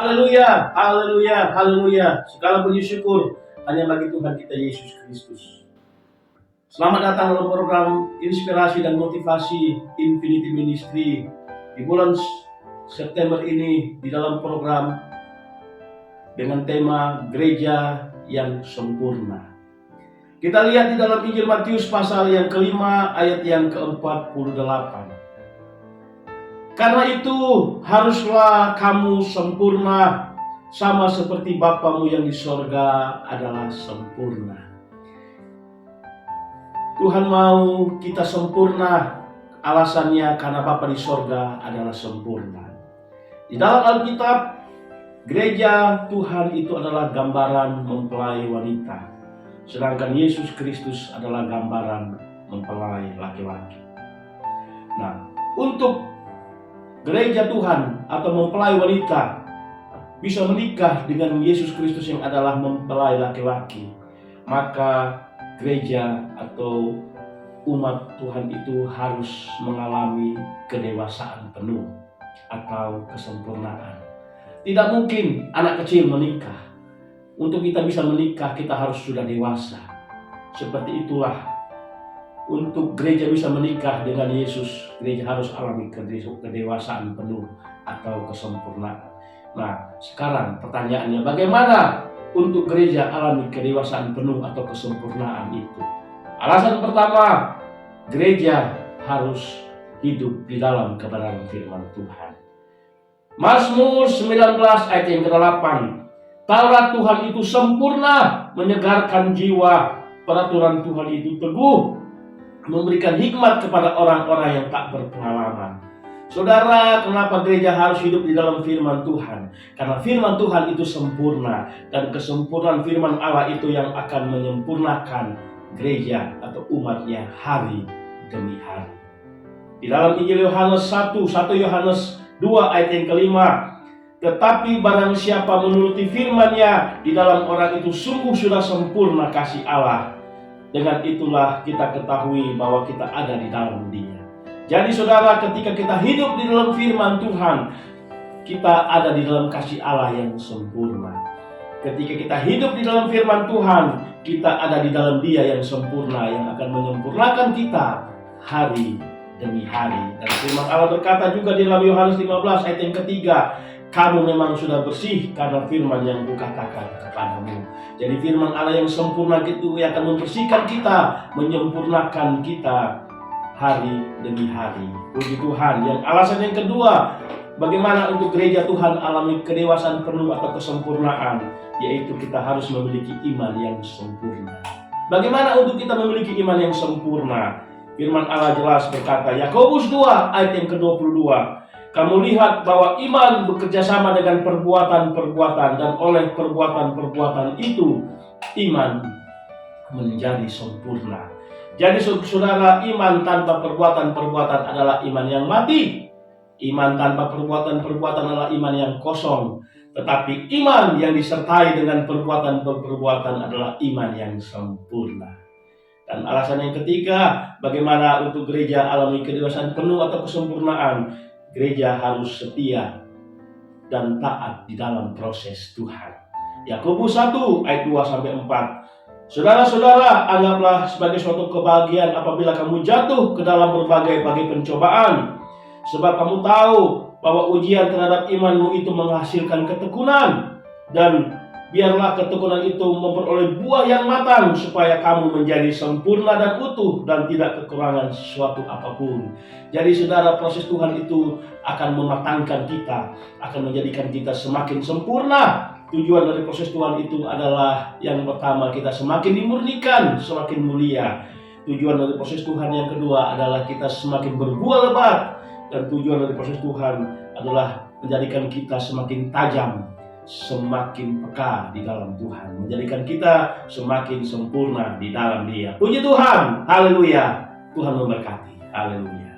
Haleluya, haleluya, haleluya. Segala puji syukur hanya bagi Tuhan kita Yesus Kristus. Selamat datang dalam program inspirasi dan motivasi Infinity Ministry di bulan September ini, di dalam program dengan tema Gereja yang Sempurna. Kita lihat di dalam Injil Matius pasal yang kelima ayat yang ke-48. Karena itu haruslah kamu sempurna, sama seperti Bapamu yang di sorga adalah sempurna. Tuhan mau kita sempurna, alasannya karena Bapa di sorga adalah sempurna. Di dalam Alkitab, gereja Tuhan itu adalah gambaran mempelai wanita, sedangkan Yesus Kristus adalah gambaran mempelai laki-laki. Nah, untuk gereja Tuhan atau mempelai wanita bisa menikah dengan Yesus Kristus yang adalah mempelai laki-laki, maka gereja atau umat Tuhan itu harus mengalami kedewasaan penuh atau kesempurnaan. Tidak mungkin anak kecil menikah. Untuk kita bisa menikah, kita harus sudah dewasa. Seperti itulah, untuk gereja bisa menikah dengan Yesus, gereja harus alami kedewasaan penuh atau kesempurnaan. Nah, sekarang pertanyaannya, bagaimana untuk gereja alami kedewasaan penuh atau kesempurnaan itu? Alasan pertama, gereja harus hidup di dalam kebenaran firman Tuhan. Mazmur 19 ayat yang ke-8. Taurat Tuhan itu sempurna, menyegarkan jiwa. Peraturan Tuhan itu teguh, memberikan hikmat kepada orang-orang yang tak berpengalaman. Saudara, kenapa gereja harus hidup di dalam firman Tuhan? Karena firman Tuhan itu sempurna, dan kesempurnaan firman Allah itu yang akan menyempurnakan gereja atau umatnya hari demi hari. Di dalam Injil Yohanes 1 Yohanes 2 ayat yang kelima, tetapi barang siapa menuruti firman-Nya, di dalam orang itu sungguh sudah sempurna kasih Allah. Dengan itulah kita ketahui bahwa kita ada di dalam Dia. Jadi saudara, ketika kita hidup di dalam firman Tuhan, kita ada di dalam kasih Allah yang sempurna. Ketika kita hidup di dalam firman Tuhan, kita ada di dalam Dia yang sempurna, yang akan menyempurnakan kita hari demi hari. Dan firman Allah berkata juga di dalam Yohanes 15 ayat yang ketiga, kamu memang sudah bersih karena firman yang kukatakan kepadamu. Jadi firman Allah yang sempurna itu yang akan membersihkan kita, menyempurnakan kita hari demi hari. Puji Tuhan. Yang alasan yang kedua, bagaimana untuk gereja Tuhan alami kedewasaan penuh atau kesempurnaan, yaitu kita harus memiliki iman yang sempurna. Bagaimana untuk kita memiliki iman yang sempurna? Firman Allah jelas berkata, Yakobus 2 ayat yang ke-22. Kamu lihat bahwa iman bekerja sama dengan perbuatan-perbuatan, dan oleh perbuatan-perbuatan itu iman menjadi sempurna. Jadi saudara, iman tanpa perbuatan-perbuatan adalah iman yang mati. Iman tanpa perbuatan-perbuatan adalah iman yang kosong. Tetapi iman yang disertai dengan perbuatan-perbuatan adalah iman yang sempurna. Dan alasan yang ketiga, bagaimana untuk gereja alami kedewasaan penuh atau kesempurnaan? Gereja harus setia dan taat di dalam proses Tuhan. Yakobus 1 ayat 2-4. Saudara-saudara, anggaplah sebagai suatu kebahagiaan apabila kamu jatuh ke dalam berbagai pencobaan. Sebab kamu tahu bahwa ujian terhadap imanmu itu menghasilkan ketekunan. Dan biarlah ketekunan itu memperoleh buah yang matang, supaya kamu menjadi sempurna dan utuh dan tidak kekurangan sesuatu apapun. Jadi saudara, proses Tuhan itu akan mematangkan kita, akan menjadikan kita semakin sempurna. Tujuan dari proses Tuhan itu adalah yang pertama, kita semakin dimurnikan, semakin mulia. Tujuan dari proses Tuhan yang kedua adalah kita semakin berbuah lebat. Dan tujuan dari proses Tuhan adalah menjadikan kita semakin tajam, semakin peka di dalam Tuhan, menjadikan kita semakin sempurna di dalam Dia. Puji Tuhan, haleluya. Tuhan memberkati, haleluya.